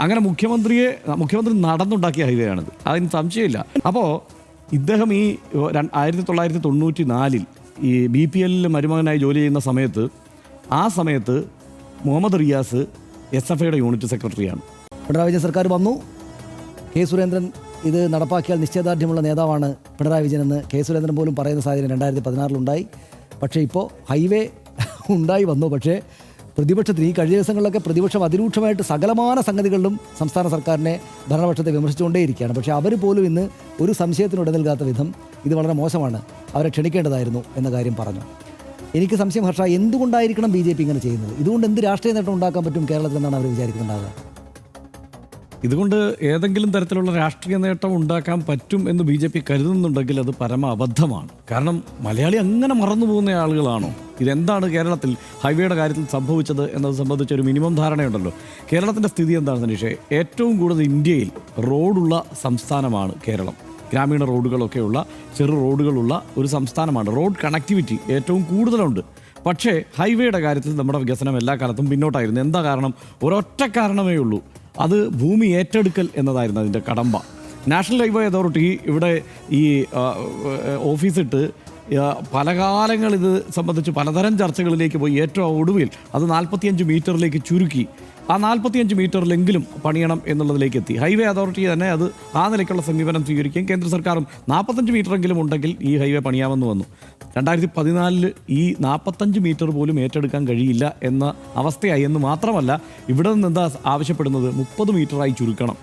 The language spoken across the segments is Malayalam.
അങ്ങനെ മുഖ്യമന്ത്രി നടന്നുണ്ടാക്കിയ ഹൈവേ ആണിത്, അതിന് സംശയമില്ല. അപ്പോൾ ഇദ്ദേഹം ഈ 1994 ഈ BPL മരുമകനായി ജോലി ചെയ്യുന്ന സമയത്ത് മുഹമ്മദ് റിയാസ് SFIയുടെ യൂണിറ്റ് സെക്രട്ടറിയാണ്. പിണറായി വിജയൻ സർക്കാർ വന്നു. കെ സുരേന്ദ്രൻ ഇത് നടപ്പാക്കിയാൽ നിശ്ചയദാർഢ്യമുള്ള നേതാവാണ് പിണറായി വിജയൻ എന്ന് കെ സുരേന്ദ്രൻ പോലും പറയുന്ന സാഹചര്യം 2016 ഉണ്ടായി. പക്ഷേ ഇപ്പോൾ ഹൈവേ ഉണ്ടായി വന്നു. പക്ഷേ പ്രതിപക്ഷത്തിന് ഈ കഴിഞ്ഞ ദിവസങ്ങളിലൊക്കെ പ്രതിപക്ഷം അതിരൂക്ഷമായിട്ട് സകലമാന സംഗതികളിലും സംസ്ഥാന സർക്കാരിനെ, ഭരണപക്ഷത്തെ വിമർശിച്ചുകൊണ്ടേയിരിക്കുകയാണ്. പക്ഷേ അവർ പോലും ഇന്ന് ഒരു സംശയത്തിന് ഇട നൽകാത്ത വിധം ഇത് വളരെ മോശമാണ്, അവരെ ക്ഷണിക്കേണ്ടതായിരുന്നു എന്ന കാര്യം പറഞ്ഞു. എനിക്ക് സംശയം ഹർഷ, എന്തുകൊണ്ടായിരിക്കണം BJP ഇങ്ങനെ ചെയ്യുന്നത്? ഇതുകൊണ്ട് എന്ത് രാഷ്ട്രീയ നേട്ടം ഉണ്ടാക്കാൻ പറ്റും കേരളത്തിൽ എന്നാണ് അവർ വിചാരിക്കുന്നുണ്ടാകുക? ഇതുകൊണ്ട് ഏതെങ്കിലും തരത്തിലുള്ള രാഷ്ട്രീയ നേട്ടം ഉണ്ടാക്കാൻ പറ്റും എന്ന് BJP കരുതുന്നുണ്ടെങ്കിൽ അത് പരമ അബദ്ധമാണ്. കാരണം മലയാളി അങ്ങനെ മറന്നു പോകുന്ന ആളുകളാണോ? ഇതെന്താണ് കേരളത്തിൽ ഹൈവേയുടെ കാര്യത്തിൽ സംഭവിച്ചത് എന്നത് സംബന്ധിച്ച് ഒരു മിനിമം ധാരണയുണ്ടല്ലോ. കേരളത്തിൻ്റെ സ്ഥിതി എന്താണ് സനീഷേ? ഏറ്റവും കൂടുതൽ ഇന്ത്യയിൽ റോഡുള്ള സംസ്ഥാനമാണ് കേരളം. ഗ്രാമീണ റോഡുകളൊക്കെയുള്ള ചെറു റോഡുകളുള്ള ഒരു സംസ്ഥാനമാണ്. റോഡ് കണക്ടിവിറ്റി ഏറ്റവും കൂടുതലുണ്ട്. പക്ഷേ ഹൈവേയുടെ കാര്യത്തിൽ നമ്മുടെ വികസനം എല്ലാ കാലത്തും പിന്നോട്ടായിരുന്നു. എന്താ കാരണം? ഒരൊറ്റ കാരണമേ ഉള്ളൂ, അത് ഭൂമി ഏറ്റെടുക്കൽ എന്നതായിരുന്നു അതിൻ്റെ കടമ്പ. നാഷണൽ ഹൈവേ അതോറിറ്റി ഇവിടെ ഈ ഓഫീസിട്ട് പല കാലങ്ങൾ ഇത് സംബന്ധിച്ച് പലതരം ചർച്ചകളിലേക്ക് പോയി. ഏറ്റവും ഒടുവിൽ അത് 45 മീറ്ററിലേക്ക് ചുരുക്കി. ആ 45 മീറ്ററിലെങ്കിലും പണിയണം എന്നുള്ളതിലേക്ക് എത്തി. ഹൈവേ അതോറിറ്റി തന്നെ അത് ആ നിലയ്ക്കുള്ള സമീപനം സ്വീകരിക്കുകയും കേന്ദ്ര സർക്കാരും 45 മീറ്ററെങ്കിലും ഉണ്ടെങ്കിൽ ഈ ഹൈവേ പണിയാമെന്ന് വന്നു. 2014 ഈ 45 മീറ്റർ പോലും ഏറ്റെടുക്കാൻ കഴിയില്ല എന്ന അവസ്ഥയായി. എന്ന് മാത്രമല്ല, ഇവിടെ നിന്ന് എന്താ ആവശ്യപ്പെടുന്നത്? 30 മീറ്ററായി ചുരുക്കണം.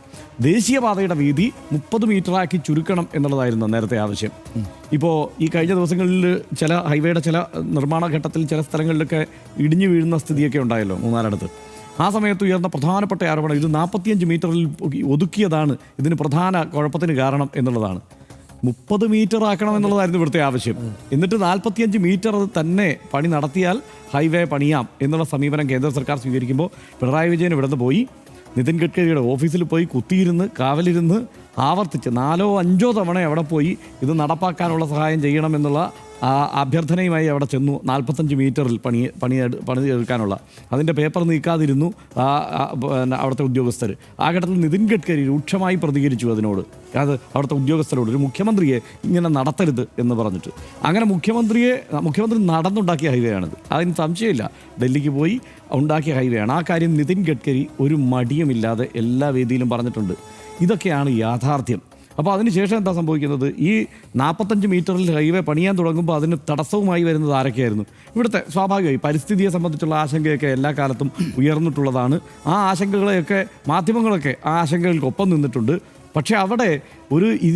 ദേശീയപാതയുടെ വീതി 30 മീറ്ററാക്കി ചുരുക്കണം എന്നുള്ളതായിരുന്നു നേരത്തെ ആവശ്യം. ഇപ്പോൾ ഈ കഴിഞ്ഞ ദിവസങ്ങളിൽ ചില ഹൈവേയുടെ ചില നിർമ്മാണ ഘട്ടത്തിൽ ചില സ്ഥലങ്ങളിലൊക്കെ ഇടിഞ്ഞു വീഴുന്ന സ്ഥിതിയൊക്കെ ഉണ്ടായല്ലോ മൂന്നാറിടത്ത്. ആ സമയത്ത് ഉയർന്ന പ്രധാനപ്പെട്ട ആരോപണം ഇത് 45 മീറ്ററിൽ ഒതുക്കിയതാണ് ഇതിന് പ്രധാന കുഴപ്പത്തിന് കാരണം എന്നുള്ളതാണ്. 30 മീറ്റർ ആക്കണം എന്നുള്ളതായിരുന്നു ഇവിടുത്തെ ആവശ്യം. എന്നിട്ട് 45 മീറ്റർ തന്നെ പണി നടത്തിയാൽ ഹൈവേ പണിയാം എന്നുള്ള സമീപനം കേന്ദ്ര സർക്കാർ സ്വീകരിക്കുമ്പോൾ പിണറായി വിജയൻ ഇവിടെ നിന്ന് പോയി നിതിൻ ഗഡ്കരിയുടെ ഓഫീസിൽ പോയി കുത്തിയിരുന്ന് കാവലിരുന്ന് ആവർത്തിച്ച് 4ഓ 5ഓ തവണ അവിടെ പോയി ഇത് നടപ്പാക്കാനുള്ള സഹായം ചെയ്യണമെന്നുള്ള അഭ്യർത്ഥനയുമായി അവിടെ ചെന്നു. 45 മീറ്ററിൽ പണിയെടുക്കാനുള്ള അതിൻ്റെ പേപ്പർ നീക്കാതിരുന്നു അവിടുത്തെ ഉദ്യോഗസ്ഥർ. ആ ഘട്ടത്തിൽ നിതിൻ ഗഡ്കരി രൂക്ഷമായി പ്രതികരിച്ചു അതിനോട്, അത് അവിടുത്തെ ഉദ്യോഗസ്ഥരോട്, ഒരു മുഖ്യമന്ത്രിയെ ഇങ്ങനെ നടത്തരുത് എന്ന് പറഞ്ഞിട്ട്. അങ്ങനെ മുഖ്യമന്ത്രി നടന്നുണ്ടാക്കിയ ഹൈവേ ആണിത്, അതിന് സംശയമില്ല. ഡൽഹിക്ക് പോയി ഉണ്ടാക്കിയ ഹൈവേ ആണ്. ആ കാര്യം നിതിൻ ഗഡ്കരി ഒരു മടിയുമില്ലാതെ എല്ലാ വേദിയിലും പറഞ്ഞിട്ടുണ്ട്. ഇതൊക്കെയാണ് യാഥാർത്ഥ്യം. അപ്പോൾ അതിനുശേഷം എന്താ സംഭവിക്കുന്നത്? ഈ 45 മീറ്ററിൽ ഹൈവേ പണിയാൻ തുടങ്ങുമ്പോൾ അതിന് തടസ്സവുമായി വരുന്നത് ആരൊക്കെയായിരുന്നു? ഇവിടുത്തെ സ്വാഭാവികമായി പരിസ്ഥിതിയെ സംബന്ധിച്ചുള്ള ആശങ്കയൊക്കെ എല്ലാ കാലത്തും ഉയർന്നിട്ടുള്ളതാണ്. ആ ആശങ്കകളെയൊക്കെ മാധ്യമങ്ങളൊക്കെ ആ ആശങ്കകൾക്കൊപ്പം നിന്നിട്ടുണ്ട്. പക്ഷേ അവിടെ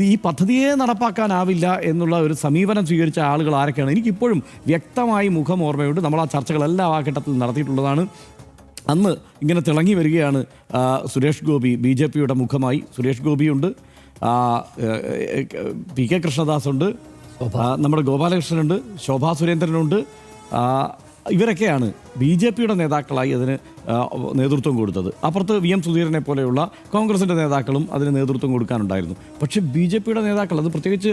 ഈ പദ്ധതിയെ നടപ്പാക്കാനാവില്ല എന്നുള്ള ഒരു സമീപനം സ്വീകരിച്ച ആളുകൾ ആരൊക്കെയാണ്? എനിക്കിപ്പോഴും വ്യക്തമായി മുഖം ഓർമ്മയുണ്ട്. നമ്മൾ ആ ചർച്ചകളെല്ലാം ആ ഘട്ടത്തിൽ നടത്തിയിട്ടുള്ളതാണ്. അന്ന് ഇങ്ങനെ തിളങ്ങി വരികയാണ് സുരേഷ് ഗോപി, BJPയുടെ മുഖമായി സുരേഷ് ഗോപിയുണ്ട്, PK കൃഷ്ണദാസ് ഉണ്ട്, നമ്മുടെ ഗോപാലകൃഷ്ണനുണ്ട്, ശോഭാ സുരേന്ദ്രനുണ്ട്. ഇവരൊക്കെയാണ് BJPയുടെ നേതാക്കളായി അതിന് നേതൃത്വം കൊടുത്തത്. അപ്പുറത്ത് VM സുധീരനെ പോലെയുള്ള കോൺഗ്രസിൻ്റെ നേതാക്കളും അതിന് നേതൃത്വം കൊടുക്കാനുണ്ടായിരുന്നു. പക്ഷേ BJPയുടെ നേതാക്കൾ, അത് പ്രത്യേകിച്ച്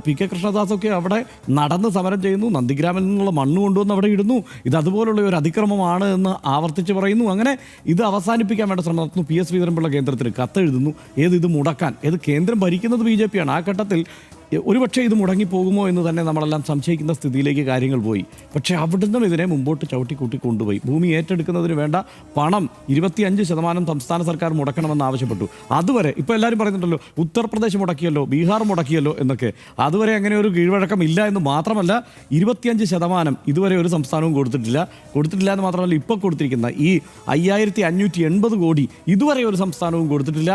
PK കൃഷ്ണദാസൊക്കെ അവിടെ നടന്ന് സമരം ചെയ്യുന്നു. നന്ദിഗ്രാമിൽ നിന്നുള്ള മണ്ണ് കൊണ്ടുവന്ന് അവിടെ ഇടുന്നു. ഇത് അതുപോലുള്ള ഒരു അതിക്രമമാണ് എന്ന് ആവർത്തിച്ച് പറയുന്നു. അങ്ങനെ ഇത് അവസാനിപ്പിക്കാൻ വേണ്ട ശ്രമം നടത്തുന്നു. PS ശ്രീധരൻപിള്ള കേന്ദ്രത്തിന് കത്തെഴുതുന്നു. ഇത് മുടക്കാൻ, കേന്ദ്രം ഭരിക്കുന്നത് BJPയാണ്. ആ ഘട്ടത്തിൽ ഒരുപക്ഷെ ഇത് മുടങ്ങിപ്പോകുമോ എന്ന് തന്നെ നമ്മളെല്ലാം സംശയിക്കുന്ന സ്ഥിതിയിലേക്ക് കാര്യങ്ങൾ പോയി. പക്ഷേ അവിടുന്ന് ഇതിനെ മുമ്പോട്ട് ചവിട്ടിക്കൂട്ടി കൊണ്ടുപോയി. ഭൂമി ഏറ്റെടുക്കുന്നതിന് വേണ്ട പണം 25% സംസ്ഥാന സർക്കാർ മുടക്കണമെന്ന് ആവശ്യപ്പെട്ടു. അതുവരെ ഇപ്പോൾ എല്ലാവരും പറയുന്നുണ്ടല്ലോ ഉത്തർപ്രദേശ് മുടക്കിയല്ലോ, ബീഹാർ മുടക്കിയല്ലോ എന്നൊക്കെ. അതുവരെ അങ്ങനെ ഒരു കീഴ്വഴക്കം ഇല്ല എന്ന് മാത്രമല്ല 25% ഇതുവരെ ഒരു സംസ്ഥാനവും കൊടുത്തിട്ടില്ല എന്ന് മാത്രമല്ല ഇപ്പോൾ കൊടുത്തിരിക്കുന്ന ഈ 5580 കോടി ഇതുവരെ ഒരു സംസ്ഥാനവും കൊടുത്തിട്ടില്ല.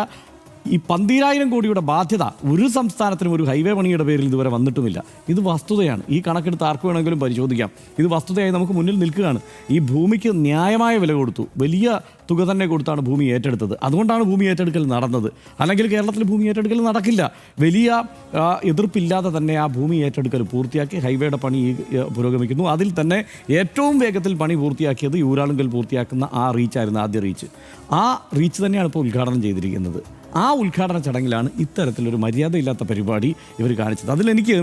ഈ 12,000 കോടിയുടെ ബാധ്യത ഒരു സംസ്ഥാനത്തിനും ഒരു ഹൈവേ പണിയുടെ പേരിൽ ഇതുവരെ വന്നിട്ടുമില്ല. ഇത് വസ്തുതയാണ്. ഈ കണക്കെടുത്ത് ആർക്ക് വേണമെങ്കിലും പരിശോധിക്കാം. ഇത് വസ്തുതയായി നമുക്ക് മുന്നിൽ നിൽക്കുകയാണ്. ഈ ഭൂമിക്ക് ന്യായമായ വില കൊടുത്തു, വലിയ തുക തന്നെ കൊടുത്താണ് ഭൂമി ഏറ്റെടുത്തത്. അതുകൊണ്ടാണ് ഭൂമി ഏറ്റെടുക്കൽ നടന്നത്. അല്ലെങ്കിൽ കേരളത്തിൽ ഭൂമി ഏറ്റെടുക്കൽ നടക്കില്ല. വലിയ എതിർപ്പില്ലാതെ തന്നെ ആ ഭൂമി ഏറ്റെടുക്കൽ പൂർത്തിയാക്കി ഹൈവേയുടെ പണി പുരോഗമിക്കുന്നു. അതിൽ തന്നെ ഏറ്റവും വേഗത്തിൽ പണി പൂർത്തിയാക്കിയത് യൂരാളുങ്കൽ പൂർത്തിയാക്കുന്ന ആ റീച്ചായിരുന്നു, ആദ്യ റീച്ച്. ആ റീച്ച് തന്നെയാണ് ഇപ്പോൾ ഉദ്ഘാടനം ചെയ്തിരിക്കുന്നത്. ആ ഉദ്ഘാടന ചടങ്ങിലാണ് ഇത്തരത്തിലൊരു മര്യാദയില്ലാത്ത പരിപാടി ഇവർ കാണിച്ചത്. അതിലെനിക്ക്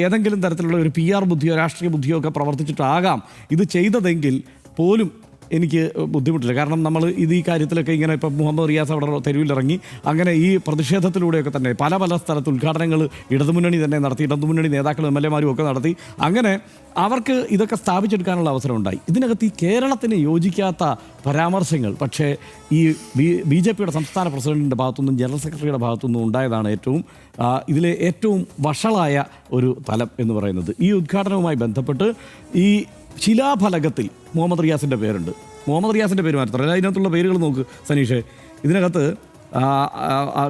ഏതെങ്കിലും തരത്തിലുള്ള ഒരു PR ബുദ്ധിയോ രാഷ്ട്രീയ ബുദ്ധിയോ ഒക്കെ പ്രവർത്തിച്ചിട്ടാകാം ഇത് ചെയ്തതെങ്കിൽ പോലും എനിക്ക് ബുദ്ധിമുട്ടില്ല. കാരണം നമ്മൾ ഈ കാര്യത്തിലൊക്കെ ഇങ്ങനെ ഇപ്പം മുഹമ്മദ് റിയാസ് അവിടെ തെരുവിലിറങ്ങി അങ്ങനെ ഈ പ്രതിഷേധത്തിലൂടെയൊക്കെ തന്നെ പല സ്ഥലത്ത് ഉദ്ഘാടനങ്ങൾ ഇടതുമുന്നണി തന്നെ നടത്തി, ഇടതുമുന്നണി നേതാക്കളും MLA-മാരും ഒക്കെ നടത്തി. അങ്ങനെ അവർക്ക് ഇതൊക്കെ സ്ഥാപിച്ചെടുക്കാനുള്ള അവസരം ഉണ്ടായി. ഇതിനകത്ത് ഈ കേരളത്തിന് യോജിക്കാത്ത പരാമർശങ്ങൾ പക്ഷേ ഈ BJP-യുടെ സംസ്ഥാന പ്രസിഡന്റിൻ്റെ ഭാഗത്തുനിന്നും ജനറൽ സെക്രട്ടറിയുടെ ഭാഗത്തുനിന്നും ഉണ്ടായതാണ് ഇതിലെ ഏറ്റവും വഷളായ ഒരു തലം എന്ന് പറയുന്നത്. ഈ ഉദ്ഘാടനവുമായി ബന്ധപ്പെട്ട് ഈ ശിലാഫലകത്തിൽ മുഹമ്മദ് റിയാസിൻ്റെ പേരുണ്ട്. മുഹമ്മദ് റിയാസിൻ്റെ പേര് മാത്രമല്ല, അതിനകത്തുള്ള പേരുകൾ നോക്ക് സനീഷേ. ഇതിനകത്ത്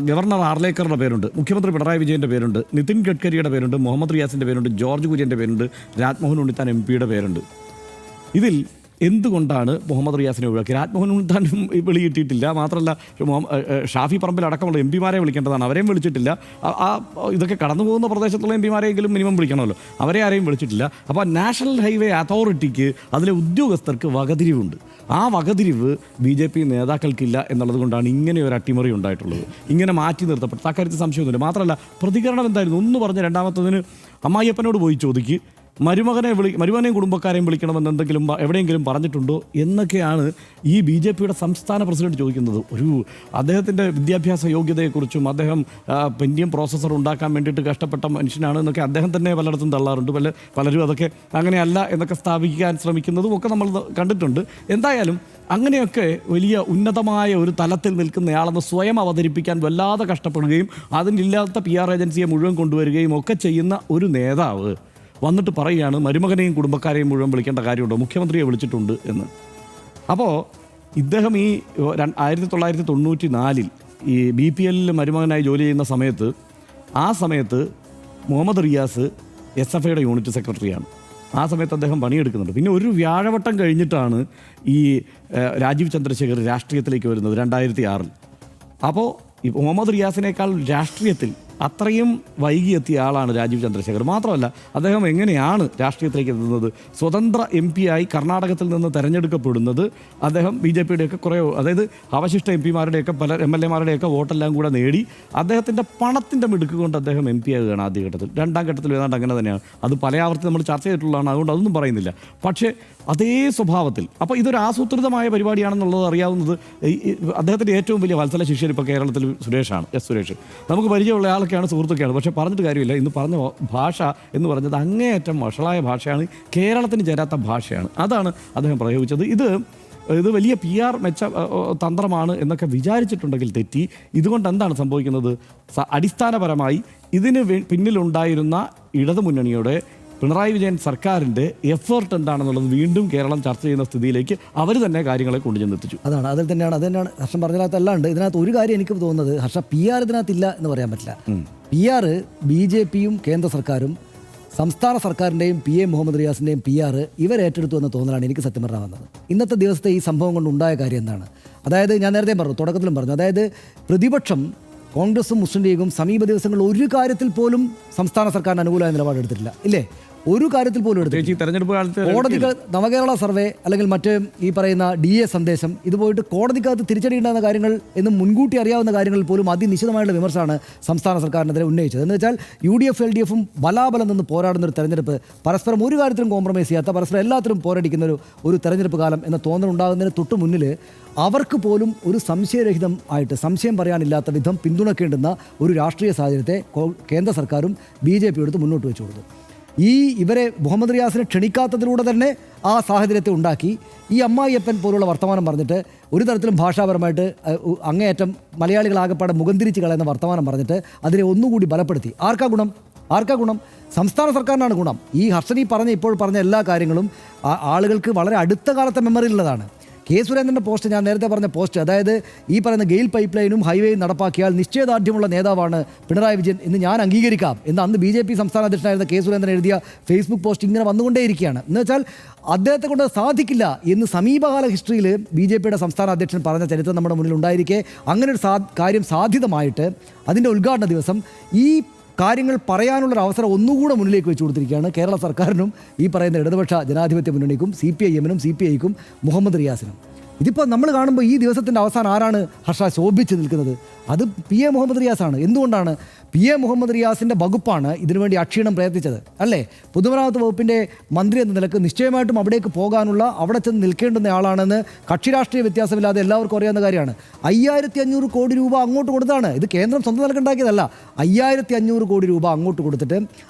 ഗവർണർ ആർലേക്കറുടെ പേരുണ്ട്, മുഖ്യമന്ത്രി പിണറായി വിജയൻ്റെ പേരുണ്ട്, നിതിൻ ഗഡ്കരിയുടെ പേരുണ്ട്, മുഹമ്മദ് റിയാസിൻ്റെ പേരുണ്ട്, ജോർജ് കുര്യൻ്റെ പേരുണ്ട്, രാജ്മോഹൻ ഉണ്ണിത്താൻ MP-യുടെ പേരുണ്ട്. ഇതിൽ എന്തുകൊണ്ടാണ് മുഹമ്മദ് റിയാസിനെ ഒഴിവാക്കി? രാജ്മോഹൻ ഉണ്ണിത്താനും വിളി കിട്ടിയിട്ടില്ല. മാത്രമല്ല ഷാഫി പറമ്പിൽ അടക്കമുള്ള MP-മാരെ വിളിക്കേണ്ടതാണ്, അവരെയും വിളിച്ചിട്ടില്ല. ഇതൊക്കെ കടന്നു പോകുന്ന പ്രദേശത്തുള്ള MP-മാരെയെങ്കിലും മിനിമം വിളിക്കണമല്ലോ, അവരെ ആരെയും വിളിച്ചിട്ടില്ല. അപ്പോൾ നാഷണൽ ഹൈവേ അതോറിറ്റിക്ക് അതിലെ ഉദ്യോഗസ്ഥർക്ക് വകതിരിവുണ്ട്. ആ വകതിരിവ് BJP നേതാക്കൾക്കില്ല എന്നുള്ളത് കൊണ്ടാണ് ഇങ്ങനെ ഒരു അട്ടിമറി ഉണ്ടായിട്ടുള്ളത്. ഇങ്ങനെ മാറ്റി നിർത്തപ്പെട്ടത് അക്കാര്യത്തിൽ സംശയമൊന്നുമില്ല. മാത്രമല്ല പ്രതികരണം എന്തായിരുന്നു? ഒന്ന് പറഞ്ഞ് രണ്ടാമത്തതിന് അമ്മായിയപ്പനോട് പോയി ചോദിക്ക്, മരുമകനെയും കുടുംബക്കാരെയും വിളിക്കണമെന്ന് എന്തെങ്കിലും എവിടെയെങ്കിലും പറഞ്ഞിട്ടുണ്ടോ എന്നൊക്കെയാണ് ഈ BJP-യുടെ സംസ്ഥാന പ്രസിഡന്റ് ചോദിക്കുന്നത്. അദ്ദേഹത്തിൻ്റെ വിദ്യാഭ്യാസ യോഗ്യതയെക്കുറിച്ചും അദ്ദേഹം പെൻഡിയം പ്രോസസ്സർ ഉണ്ടാക്കാൻ വേണ്ടിയിട്ട് കഷ്ടപ്പെട്ട മനുഷ്യനാണ് എന്നൊക്കെ അദ്ദേഹം തന്നെ പലയിടത്തും തള്ളാറുണ്ട്. പലരും അതൊക്കെ അങ്ങനെയല്ല എന്നൊക്കെ സ്ഥാപിക്കാൻ ശ്രമിക്കുന്നതും ഒക്കെ നമ്മൾ കണ്ടിട്ടുണ്ട്. എന്തായാലും അങ്ങനെയൊക്കെ വലിയ ഉന്നതമായ ഒരു തലത്തിൽ നിൽക്കുന്നയാളെന്ന് സ്വയം അവതരിപ്പിക്കാൻ വല്ലാതെ കഷ്ടപ്പെടുകയും അതിനില്ലാത്ത PR ഏജൻസിയെ മുഴുവൻ കൊണ്ടുവരികയും ഒക്കെ ചെയ്യുന്ന ഒരു നേതാവ് വന്നിട്ട് പറയുകയാണ് മരുമകനെയും കുടുംബക്കാരെയും മുഴുവൻ വിളിക്കേണ്ട കാര്യമുണ്ടോ, മുഖ്യമന്ത്രിയെ വിളിച്ചിട്ടുണ്ട് എന്ന്. അപ്പോൾ ഇദ്ദേഹം ഈ 1994 ഈ BPL മരുമകനായി ജോലി ചെയ്യുന്ന സമയത്ത് മുഹമ്മദ് റിയാസ് SFIയുടെ യൂണിറ്റ് സെക്രട്ടറിയാണ്. ആ സമയത്ത് അദ്ദേഹം പണിയെടുക്കുന്നുണ്ട്. പിന്നെ ഒരു വ്യാഴവട്ടം കഴിഞ്ഞിട്ടാണ് ഈ രാജീവ് ചന്ദ്രശേഖർ രാഷ്ട്രീയത്തിലേക്ക് വരുന്നത് 2006. അപ്പോൾ ഈ മുഹമ്മദ് റിയാസിനേക്കാൾ രാഷ്ട്രീയത്തിൽ അത്രയും വൈകിയെത്തിയ ആളാണ് രാജീവ് ചന്ദ്രശേഖർ. മാത്രമല്ല അദ്ദേഹം എങ്ങനെയാണ് രാഷ്ട്രീയത്തിലേക്ക് എത്തുന്നത്? സ്വതന്ത്ര MP-ആയി കർണാടകത്തിൽ നിന്ന് തെരഞ്ഞെടുക്കപ്പെടുന്നത് അദ്ദേഹം BJP-യുടെയൊക്കെ കുറേ, അതായത് അവശിഷ്ട MP-മാരുടെയൊക്കെ പല MLA-മാരുടെയൊക്കെ വോട്ടെല്ലാം കൂടെ നേടി അദ്ദേഹത്തിൻ്റെ പണത്തിൻ്റെ മിടുക്ക് കൊണ്ട് അദ്ദേഹം MP ആകുകയാണ് ആദ്യഘട്ടത്തിൽ. രണ്ടാം ഘട്ടത്തിൽ ഏതാണ്ട് അങ്ങനെ തന്നെയാണ്. അത് പല ആവർത്തി നമ്മൾ ചർച്ച ചെയ്തിട്ടുള്ളതാണ്, അതുകൊണ്ട് അതൊന്നും പറയുന്നില്ല. പക്ഷേ അതേ സ്വഭാവത്തിൽ അപ്പോൾ ഇതൊരു ആസൂത്രിതമായ പരിപാടിയാണെന്നുള്ളത് അറിയാവുന്നത് അദ്ദേഹത്തിൻ്റെ ഏറ്റവും വലിയ വത്സല ശിഷ്യൻ ഇപ്പോൾ കേരളത്തിൽ സുരേഷാണ്, സുരേഷ്. നമുക്ക് പരിചയമുള്ള ആളൊക്കെയാണ്, സുഹൃത്തുക്കളാണ്. പക്ഷേ പറഞ്ഞിട്ട് കാര്യമില്ല. ഇന്ന് പറഞ്ഞ ഭാഷ എന്ന് പറഞ്ഞത് അങ്ങേയറ്റം വഷളായ ഭാഷയാണ്, കേരളത്തിന് ചേരാത്ത ഭാഷയാണ്. അതാണ് അദ്ദേഹം പ്രയോഗിച്ചത്. ഇത് വലിയ PR തന്ത്രമാണ് എന്നൊക്കെ വിചാരിച്ചിട്ടുണ്ടെങ്കിൽ തെറ്റി. ഇതുകൊണ്ട് എന്താണ് സംഭവിക്കുന്നത്? അടിസ്ഥാനപരമായി ഇതിന് പിന്നിലുണ്ടായിരുന്ന ഇടതുമുന്നണിയുടെ പിണറായി വിജയൻ സർക്കാരിൻ്റെ എഫേർട്ട് എന്താണെന്നുള്ളത് വീണ്ടും കേരളം ചർച്ച ചെയ്യുന്ന സ്ഥിതിയിലേക്ക് അവർ തന്നെ കാര്യങ്ങളെ കൊണ്ടുചെന്നെത്തിച്ചു. അത് തന്നെയാണ് ഹർഷൻ പറഞ്ഞതിനകത്തല്ലാണ്ട് ഇതിനകത്ത് ഒരു കാര്യം എനിക്ക് തോന്നുന്നത്, ഹർഷ PR ഇതിനകത്തില്ല എന്ന് പറയാൻ പറ്റില്ല. PR BJP-യും കേന്ദ്ര സർക്കാരും സംസ്ഥാന സർക്കാരിൻ്റെയും PA മുഹമ്മദ് റിയാസിൻ്റെയും PR ഇവരേറ്റെടുത്തു എന്ന തോന്നലാണ് എനിക്ക് സത്യം പറഞ്ഞാൽ വന്നത്. ഇന്നത്തെ ദിവസത്തെ ഈ സംഭവം കൊണ്ട് ഉണ്ടായ കാര്യം എന്താണ്? അതായത് ഞാൻ നേരത്തെ പറഞ്ഞു, തുടക്കത്തിലും പറഞ്ഞു, അതായത് പ്രതിപക്ഷം കോൺഗ്രസും മുസ്ലിം ലീഗും സമീപ ദിവസങ്ങളിൽ ഒരു കാര്യത്തിൽ പോലും സംസ്ഥാന സർക്കാരിന് അനുകൂലമായ നിലപാടെടുത്തിട്ടില്ല, ഇല്ലേ? ഒരു കാര്യത്തിൽ പോലും എടുത്തില്ല. കോടതിക്ക് നവകേരള സർവേ അല്ലെങ്കിൽ മറ്റ് ഈ പറയുന്ന DA സന്ദേശം ഇത് പോയിട്ട് കോടതിക്കകത്ത് തിരിച്ചടിയുണ്ടാകുന്ന കാര്യങ്ങൾ എന്ന് മുൻകൂട്ടി അറിയാവുന്ന കാര്യങ്ങളിൽ പോലും അതിനിശ്ചിതമായുള്ള വിമർശനമാണ് സംസ്ഥാന സർക്കാരിനെതിരെ ഉന്നയിച്ചത്. എന്ന് വെച്ചാൽ UDF LDF-ഉം ബലാബലം നിന്ന് പോരാടുന്ന ഒരു തെരഞ്ഞെടുപ്പ്, പരസ്പരം ഒരു കാര്യത്തിലും കോംപ്രമൈസ് ചെയ്യാത്ത, പരസ്പരം എല്ലാത്തിലും പോരടിക്കുന്ന ഒരു തെരഞ്ഞെടുപ്പ് കാലം എന്ന തോന്നലുണ്ടാകുന്നതിന് തൊട്ട് മുന്നിൽ അവർക്ക് പോലും ഒരു സംശയരഹിതം ആയിട്ട്, സംശയം പറയാനില്ലാത്ത വിധം പിന്തുണക്കേണ്ടുന്ന ഒരു രാഷ്ട്രീയ സാഹചര്യത്തെ കേന്ദ്ര സർക്കാരും BJP എടുത്ത് മുന്നോട്ട് വെച്ചു കൊടുത്തു. ഇവരെ മുഹമ്മദ് റിയാസിനെ ക്ഷണിക്കാത്തതിലൂടെ തന്നെ ആ സാഹചര്യത്തെ ഉണ്ടാക്കി. ഈ അമ്മായിയപ്പൻ പോലുള്ള വർത്തമാനം പറഞ്ഞിട്ട് ഒരു തരത്തിലും ഭാഷാപരമായിട്ട് അങ്ങേയറ്റം മലയാളികളാകപ്പാടെ മുഖം തിരിച്ച് കളയുന്ന വർത്തമാനം പറഞ്ഞിട്ട് അതിനെ ഒന്നുകൂടി ബലപ്പെടുത്തി. ആർക്കാ ഗുണം? സംസ്ഥാന സർക്കാരിനാണ് ഗുണം. ഈ ഹർഷൻ ഇപ്പോൾ പറഞ്ഞ എല്ലാ കാര്യങ്ങളും ആളുകൾക്ക് വളരെ അടുത്ത കാലത്തെ മെമ്മറിയിലുള്ളതാണ്. കെ സുരേന്ദ്രൻ്റെ പോസ്റ്റ്, ഞാൻ നേരത്തെ പറഞ്ഞ പോസ്റ്റ്, അതായത് ഈ പറയുന്ന ഗെയിൽ പൈപ്പ് ലൈനും ഹൈവേയും നടപ്പാക്കിയാൽ നിശ്ചയദാർഢ്യമുള്ള നേതാവാണ് പിണറായി വിജയൻ എന്ന് ഞാൻ അംഗീകരിക്കാം എന്ന് അന്ന് BJP സംസ്ഥാന അധ്യക്ഷനായിരുന്ന കെ സുരേന്ദ്രൻ എഴുതിയ ഫേസ്ബുക്ക് പോസ്റ്റ് ഇങ്ങനെ വന്നുകൊണ്ടേയിരിക്കുകയാണ്. എന്ന് വെച്ചാൽ അദ്ദേഹത്തെ കൊണ്ട് സാധിക്കില്ല എന്ന് സമീപകാല ഹിസ്റ്ററിയിൽ BJP-യുടെ സംസ്ഥാന അധ്യക്ഷൻ പറഞ്ഞ ചരിത്രം നമ്മുടെ മുന്നിൽ ഉണ്ടായിരിക്കെ അങ്ങനെ ഒരു കാര്യം സാധ്യതമായിട്ട് അതിൻ്റെ ഉദ്ഘാടന ദിവസം ഈ കാര്യങ്ങൾ പറയാനുള്ളൊരു അവസരം ഒന്നുകൂടെ മുന്നിലേക്ക് വെച്ച് കൊടുത്തിരിക്കുകയാണ് കേരള സർക്കാരിനും ഈ പറയുന്ന ഇടതുപക്ഷ ജനാധിപത്യ മുന്നണിക്കും CPIM-നും CPI-ക്കും മുഹമ്മദ് റിയാസിനും. ഇതിപ്പോൾ നമ്മൾ കാണുമ്പോൾ ഈ ദിവസത്തിൻ്റെ അവസാനം ആരാണ് ഹർഷ ശോഭിച്ച് നിൽക്കുന്നത്? അത് പി എ മുഹമ്മദ് റിയാസാണ്. എന്തുകൊണ്ടാണ്? പി എ മുഹമ്മദ് റിയാസിൻ്റെ വകുപ്പാണ് ഇതിനുവേണ്ടി അക്ഷീണം പ്രയത്നിച്ചത് അല്ലേ? പൊതുമരാമത്ത് വകുപ്പിൻ്റെ മന്ത്രി എന്ന നിലക്ക് നിശ്ചയമായിട്ടും അവിടേക്ക് പോകാനുള്ള, അവിടെ ചെന്ന് നിൽക്കേണ്ടുന്ന ആളാണെന്ന് കക്ഷി രാഷ്ട്രീയ വ്യത്യാസമില്ലാതെ എല്ലാവർക്കും അറിയാവുന്ന കാര്യമാണ്. 5500 കോടി രൂപ അങ്ങോട്ട് കൊടുത്താണ്. ഇത് കേന്ദ്രം സ്വന്തം നിലക്കുണ്ടാക്കിയതല്ല. 5500 കോടി രൂപ അങ്ങോട്ട് കൊടുത്തിട്ട്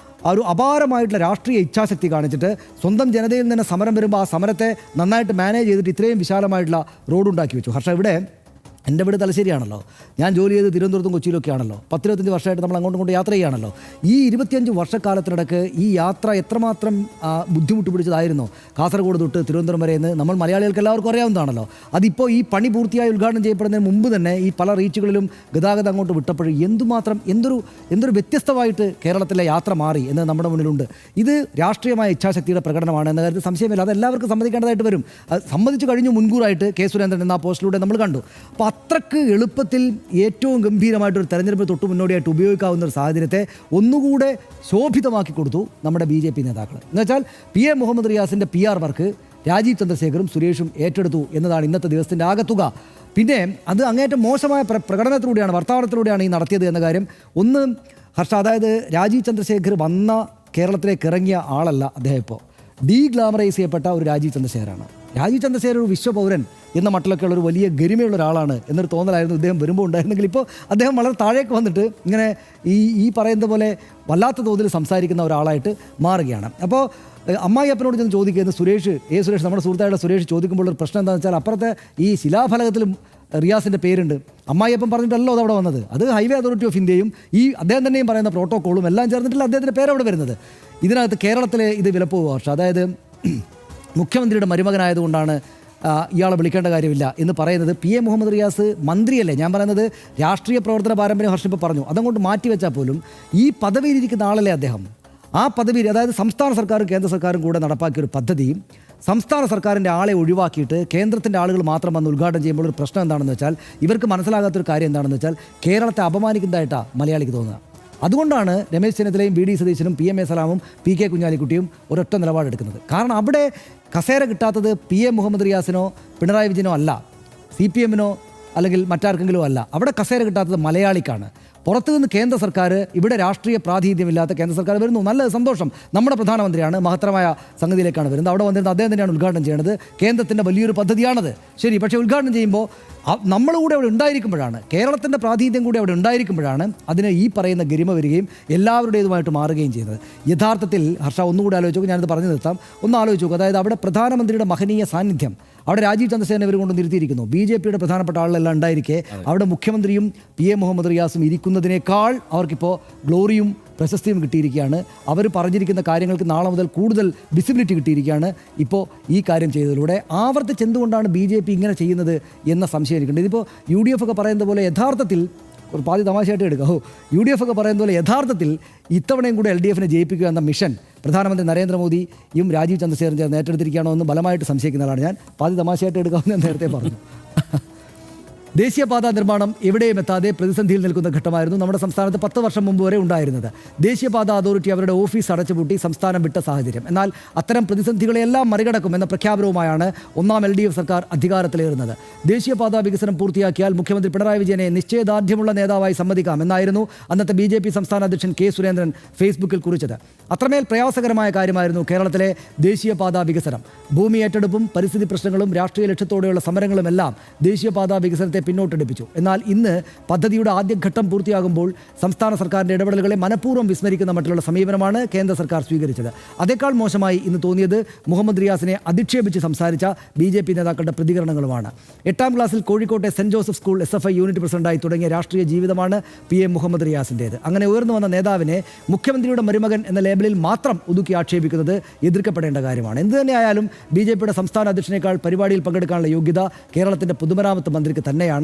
ഒരു അപാരമായിട്ടുള്ള രാഷ്ട്രീയ ഇച്ഛാശക്തി കാണിച്ചിട്ട് സ്വന്തം ജനതയിൽ നിന്ന് സമരം വരുമ്പോൾ ആ സമരത്തെ നന്നായിട്ട് മാനേജ് ചെയ്തിട്ട് ഇത്രയും വിശാലമായിട്ടുള്ള റോഡ് ഉണ്ടാക്കി വെച്ചു. ഹർഷ, ഇവിടെ എൻ്റെ വീട് തലശ്ശേരിയാണല്ലോ, ഞാൻ ജോലി ചെയ്ത് തിരുവനന്തപുരത്തും കൊച്ചിയിലൊക്കെ ആണല്ലോ, 10-25 വർഷമായിട്ട് നമ്മൾ അങ്ങോട്ടും ഇങ്ങോട്ടും യാത്ര ചെയ്യുകയാണല്ലോ. ഈ 25 വർഷക്കാലത്തിനിടയ്ക്ക് ഈ യാത്ര എത്രമാത്രം ബുദ്ധിമുട്ട് പിടിച്ചതായിരുന്നു കാസർഗോഡ് തൊട്ട് തിരുവനന്തപുരം വരെ എന്ന് നമ്മൾ മലയാളികൾക്ക് എല്ലാവർക്കും അറിയാവുന്നതാണല്ലോ. അതിപ്പോൾ ഈ പണി പൂർത്തിയായി ഉദ്ഘാടനം ചെയ്യപ്പെടുന്നതിന് മുമ്പ് തന്നെ ഈ പല റീച്ചുകളിലും ഗതാഗതം അങ്ങോട്ട് വിട്ടപ്പോൾ എന്തുമാത്രം എന്തൊരു വ്യത്യസ്തമായിട്ട് കേരളത്തിലെ യാത്ര മാറി എന്ന് നമ്മുടെ മുന്നിലുണ്ട്. ഇത് രാഷ്ട്രീയമായ ഇച്ഛാശക്തിയുടെ പ്രകടനമാണ് എന്ന കാര്യത്തിൽ സംശയമില്ല. അത് എല്ലാവർക്കും സമ്മതിക്കേണ്ടതായിട്ട് വരും. സമ്മതിച്ചു കഴിഞ്ഞു മുൻകൂറായിട്ട് കെ സുരേന്ദ്രൻ എന്ന ആ പോസ്റ്റിലൂടെ നമ്മൾ കണ്ടു. അപ്പോൾ അത്രക്ക് എളുപ്പത്തിൽ ഏറ്റവും ഗംഭീരമായിട്ടൊരു തെരഞ്ഞെടുപ്പ് തൊട്ട് മുന്നോടിയായിട്ട് ഉപയോഗിക്കാവുന്ന ഒരു സാഹചര്യത്തെ ഒന്നുകൂടെ ശോഭിതമാക്കി കൊടുത്തു നമ്മുടെ BJP നേതാക്കൾ. എന്നുവെച്ചാൽ പി എ മുഹമ്മദ് റിയാസിൻ്റെ PR വർക്ക് രാജീവ് ചന്ദ്രശേഖറും സുരേഷും ഏറ്റെടുത്തു എന്നതാണ് ഇന്നത്തെ ദിവസത്തിൻ്റെ ആകത്തുക. പിന്നെ അത് അങ്ങേറ്റം മോശമായ പ്രകടനത്തിലൂടെയാണ്, വർത്തമാനത്തിലൂടെയാണ് ഈ നടത്തിയത് എന്ന കാര്യം ഒന്ന് ഹർഷ, അതായത് രാജീവ് ചന്ദ്രശേഖർ വന്ന കേരളത്തിലേക്ക് ഇറങ്ങിയ ആളല്ല അദ്ദേഹം. ഇപ്പോൾ ഡീഗ്ലാമറൈസ് ചെയ്യപ്പെട്ട ഒരു രാജീവ് ചന്ദ്രശേഖറാണ്. രാജീവ് ചന്ദ്രശേഖർ ഒരു വിശ്വപൗരൻ എന്ന മട്ടിലൊക്കെയുള്ള ഒരു വലിയ ഗരിമയുള്ള ഒരാളാണ് എന്നൊരു തോന്നലായിരുന്നു ഇദ്ദേഹം വരുമ്പോൾ ഉണ്ടായിരുന്നെങ്കിൽ ഇപ്പോൾ അദ്ദേഹം വളരെ താഴേക്ക് വന്നിട്ട് ഇങ്ങനെ ഈ പറയുന്ന പോലെ വല്ലാത്ത തോതിൽ സംസാരിക്കുന്ന ഒരാളായിട്ട് മാറുകയാണ്. അപ്പോൾ അമ്മായിയപ്പനോട് ചെന്ന് ചോദിക്കുന്നത് സുരേഷ് നമ്മുടെ സുഹൃത്തായുള്ള സുരേഷ് ചോദിക്കുമ്പോൾ ഒരു പ്രശ്നം എന്താണെന്ന് വെച്ചാൽ അപ്പുറത്തെ ഈ ശിലാഫലകത്തിലും റിയാസിൻ്റെ പേരുണ്ട്. അമ്മായിയപ്പൻ പറഞ്ഞിട്ടല്ലോ അത് അവിടെ വന്നത്. അത് ഹൈവേ അതോറിറ്റി ഓഫ് ഇന്ത്യയും ഈ അദ്ദേഹം തന്നെയും പറയുന്ന പ്രോട്ടോക്കോളും എല്ലാം ചേർന്നിട്ടില്ല അദ്ദേഹത്തിൻ്റെ പേരവിടെ വരുന്നത്. ഇതിനകത്ത് കേരളത്തിലെ ഇത് വിലപ്പോകുക വർഷം, അതായത് മുഖ്യമന്ത്രിയുടെ മരുമകനായതുകൊണ്ടാണ് ഇയാളെ വിളിക്കേണ്ട കാര്യമില്ല എന്ന് പറയുന്നത്. പി എ മുഹമ്മദ് റിയാസ് മന്ത്രിയല്ലേ? ഞാൻ പറയുന്നത് രാഷ്ട്രീയ പ്രവർത്തന പാരമ്പര്യം ഹർഷം ഇപ്പോൾ പറഞ്ഞു. അതങ്ങോട്ട് മാറ്റിവെച്ചാൽ പോലും ഈ പദവിയിലിരിക്കുന്ന ആളല്ലേ അദ്ദേഹം. ആ പദവിയിൽ, അതായത് സംസ്ഥാന സർക്കാരും കേന്ദ്ര സർക്കാരും കൂടെ നടപ്പാക്കിയൊരു പദ്ധതിയും സംസ്ഥാന സർക്കാരിൻ്റെ ആളെ ഒഴിവാക്കിയിട്ട് കേന്ദ്രത്തിൻ്റെ ആളുകൾ മാത്രം വന്ന് ഉദ്ഘാടനം ചെയ്യുമ്പോൾ ഒരു പ്രശ്നം എന്താണെന്ന് വെച്ചാൽ, ഇവർക്ക് മനസ്സിലാകാത്തൊരു കാര്യം എന്താണെന്ന് വെച്ചാൽ കേരളത്തെ അപമാനിക്കുന്നതായിട്ടാണ് മലയാളിക്ക് തോന്നുക. അതുകൊണ്ടാണ് രമേശ് ചെന്നിത്തലയും VD സതീശനും PMA സലാമും PK കുഞ്ഞാലിക്കുട്ടിയും ഒരൊറ്റ നിലപാടെടുക്കുന്നത്. കാരണം അവിടെ കസേര കിട്ടാത്തത് പി എ മുഹമ്മദ് റിയാസിനോ പിണറായി വിജയനോ അല്ല, CPM-നോ അല്ലെങ്കിൽ മറ്റാർക്കെങ്കിലും അല്ല. അവിടെ കസേര കിട്ടാത്തത് മലയാളിക്കാണ്. പുറത്തുനിന്ന് കേന്ദ്ര സർക്കാർ, ഇവിടെ രാഷ്ട്രീയ പ്രാതിനിധ്യമില്ലാത്ത കേന്ദ്ര സർക്കാർ വരുന്നു. നല്ല സന്തോഷം. നമ്മുടെ പ്രധാനമന്ത്രിയാണ്, മഹത്തരമായ സംഗതിയിലേക്കാണ് വരുന്നത്. അവിടെ വന്നിരുന്നത് അദ്ദേഹം തന്നെയാണ് ഉദ്ഘാടനം ചെയ്യുന്നത്. കേന്ദ്രത്തിൻ്റെ വലിയൊരു പദ്ധതിയാണത്, ശരി. പക്ഷേ ഉദ്ഘാടനം ചെയ്യുമ്പോൾ നമ്മൾ കൂടെ അവിടെ ഉണ്ടായിരിക്കുമ്പോഴാണ്, കേരളത്തിൻ്റെ പ്രാതിനിധ്യം കൂടി അവിടെ ഉണ്ടായിരിക്കുമ്പോഴാണ് അതിന് ഈ പറയുന്ന ഗരിമ വരികയും എല്ലാവരുടേതുമായിട്ട് മാറുകയും ചെയ്യുന്നത്. യഥാർത്ഥത്തിൽ ഹർഷ ഒന്നുകൂടി ആലോചിച്ചു, ഞാനിത് പറഞ്ഞു നിർത്താം, ഒന്ന് ആലോചിച്ചു. അതായത് അവിടെ പ്രധാനമന്ത്രിയുടെ മഹനീയ സാന്നിധ്യം, അവിടെ രാജീവ് ചന്ദ്രശേഖരൻ ഇവർ കൊണ്ട് നിർത്തിയിരിക്കുന്നു. BJP-യുടെ പ്രധാനപ്പെട്ട ആളെല്ലാം ഉണ്ടായിരിക്കെ അവിടെ മുഖ്യമന്ത്രിയും പി എ മുഹമ്മദ് റിയാസും ഇരിക്കുന്നതിനേക്കാൾ അവർക്കിപ്പോൾ ഗ്ലോറിയും പ്രശസ്തിയും കിട്ടിയിരിക്കുകയാണ്. അവർ പറഞ്ഞിരിക്കുന്ന കാര്യങ്ങൾക്ക് നാളെ മുതൽ കൂടുതൽ വിസിബിലിറ്റി കിട്ടിയിരിക്കുകയാണ് ഇപ്പോൾ ഈ കാര്യം ചെയ്തതിലൂടെ. ആവർത്തിച്ച് എന്തുകൊണ്ടാണ് BJP ഇങ്ങനെ ചെയ്യുന്നത് എന്ന സംശയം എനിക്കുണ്ട്. ഇതിപ്പോൾ UDF ഒക്കെ പറയുന്നത് പോലെ യഥാർത്ഥത്തിൽ ഒരു പാതി തമാശയായിട്ട് എടുക്കാം. UDF ഒക്കെ പറയുന്ന പോലെ യഥാർത്ഥത്തിൽ ഇത്തവണയും കൂടെ LDF-നെ ജയിപ്പിക്കുക എന്ന മിഷൻ പ്രധാനമന്ത്രി നരേന്ദ്രമോദിയും രാജീവ് ചന്ദ്രശേഖരൻ ചേർന്ന് ഏറ്റെടുത്തിരിക്കുകയാണോ എന്ന് ബലമായിട്ട് സംശയിക്കുന്ന ആളാണ് ഞാൻ. പാതി തമാശയായിട്ട് എടുക്കാമെന്ന് ഞാൻ നേരത്തെ പറഞ്ഞു. ദേശീയപാത നിർമ്മാണം എവിടെയും എത്താതെ പ്രതിസന്ധിയിൽ നിൽക്കുന്ന ഘട്ടമായിരുന്നു നമ്മുടെ സംസ്ഥാനത്ത് 10 വർഷം മുമ്പ് വരെ ഉണ്ടായിരുന്നത്. ദേശീയപാത അതോറിറ്റി അവരുടെ ഓഫീസ് അടച്ചുപൂട്ടി സംസ്ഥാനം വിട്ട സാഹചര്യം. എന്നാൽ അത്തരം പ്രതിസന്ധികളെല്ലാം മറികടക്കുമെന്ന പ്രഖ്യാപനവുമായാണ് ഒന്നാം LDF സർക്കാർ അധികാരത്തിലേറുന്നത്. ദേശീയപാത വികസനം പൂർത്തിയാക്കിയാൽ മുഖ്യമന്ത്രി പിണറായി വിജയനെ നിശ്ചയദാർഢ്യമുള്ള നേതാവായി സമ്മതിക്കാം എന്നായിരുന്നു അന്നത്തെ BJP സംസ്ഥാന അധ്യക്ഷൻ K സുരേന്ദ്രൻ ഫേസ്ബുക്കിൽ കുറിച്ചത്. അത്രമേൽ പ്രയാസകരമായ കാര്യമായിരുന്നു കേരളത്തിലെ ദേശീയപാത വികസനം. ഭൂമി ഏറ്റെടുപ്പും പരിസ്ഥിതി പ്രശ്നങ്ങളും രാഷ്ട്രീയ ലക്ഷ്യത്തോടെയുള്ള സമരങ്ങളുമെല്ലാം ദേശീയപാത വികസനത്തെ പിന്നോട്ടടിപ്പിച്ചു. എന്നാൽ ഇന്ന് പദ്ധതിയുടെ ആദ്യഘട്ടം പൂർത്തിയാകുമ്പോൾ സംസ്ഥാന സർക്കാരിൻ്റെ ഇടപെടലുകളെ മനഃപൂർവ്വം വിസ്മരിക്കുന്ന മറ്റുള്ള സമീപനമാണ് കേന്ദ്ര സർക്കാർ സ്വീകരിച്ചത്. അതേക്കാൾ മോശമായി ഇന്ന് തോന്നിയത് മുഹമ്മദ് റിയാസിനെ അധിക്ഷേപിച്ച് സംസാരിച്ച BJP നേതാക്കളുടെ പ്രതികരണങ്ങളുമാണ്. 8ാം ക്ലാസ്സിൽ കോഴിക്കോട്ടെ saint Joseph school SFI unit പ്രസിഡന്റായി തുടങ്ങിയ രാഷ്ട്രീയ ജീവിതമാണ് പി എ മുഹമ്മദ് റിയാസിൻ്റേത്. അങ്ങനെ ഉയർന്നു വന്ന നേതാവിനെ മുഖ്യമന്ത്രിയുടെ മരുമകൻ എന്ന ലേബലിൽ മാത്രം ഒതുക്കി ആക്ഷേപിക്കുന്നത് എതിർക്കപ്പെടേണ്ട കാര്യമാണ്. എന്തുതന്നെയായാലും BJP-യുടെ സംസ്ഥാന അധ്യക്ഷനേക്കാൾ പരിപാടിയിൽ പങ്കെടുക്കാനുള്ള യോഗ്യത കേരളത്തിൻ്റെ പൊതുമരാമത്ത് മന്ത്രിക്ക് തന്നെയാണ്.